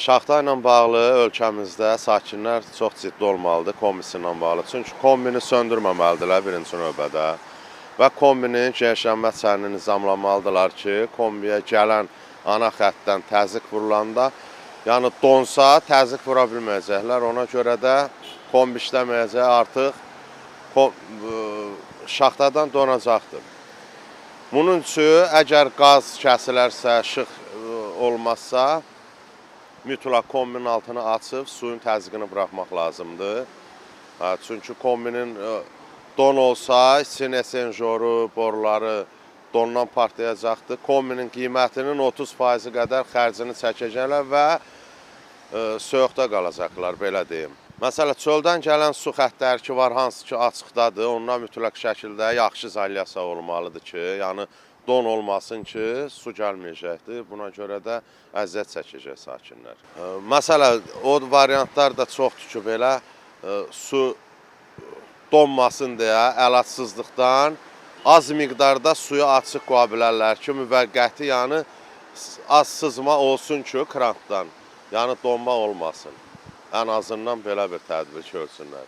Şaxta ilə bağlı ölkəmizdə sakinlər çox ciddi olmalıdır kombisi ilə bağlı. Çünki kombini söndürməməlidirlər birinci növbədə və kombinin genişlənmə çərini nizamlamalıdırlar ki, kombiyə gələn ana xəttdən təzyiq vurulanda, yəni donsa təzyiq vura bilməyəcəklər. Ona görə də kombi işləməyəcək, artıq şaxtadan donacaqdır. Bunun üçün əgər qaz kəsilərsə, işıq olmazsa, mütləq kombinin altını açıb suyun təzyiqini buraxmaq lazımdır. Çünki kombinin don olsa, içinin esenjoru, boruları dondan partlayacaqdır. Kombinin qiymətinin 30% qədər xərcini çəkəcəklər və soyuqda qalacaqlar, belə deyim. Məsələn, çöldən gələn su xəttləri ki var, hansı ki açıqdadır, ondan mütləq şəkildə yaxşı izolyasiya olmalıdır ki, yəni don olmasın ki, su gəlməyəcəkdir. Buna görə də əziyyət çəkəcək sakinlər. Məsələn, o variantlar da çoxdur ki, belə su donmasın deyə əlacsızlıqdan az miqdarda suyu açıq qoya bilərlər ki, müvəqqəti, yəni az sızma olsun ki, krankdan, yəni donma olmasın. Ən azından belə bir tədbir görsünlər.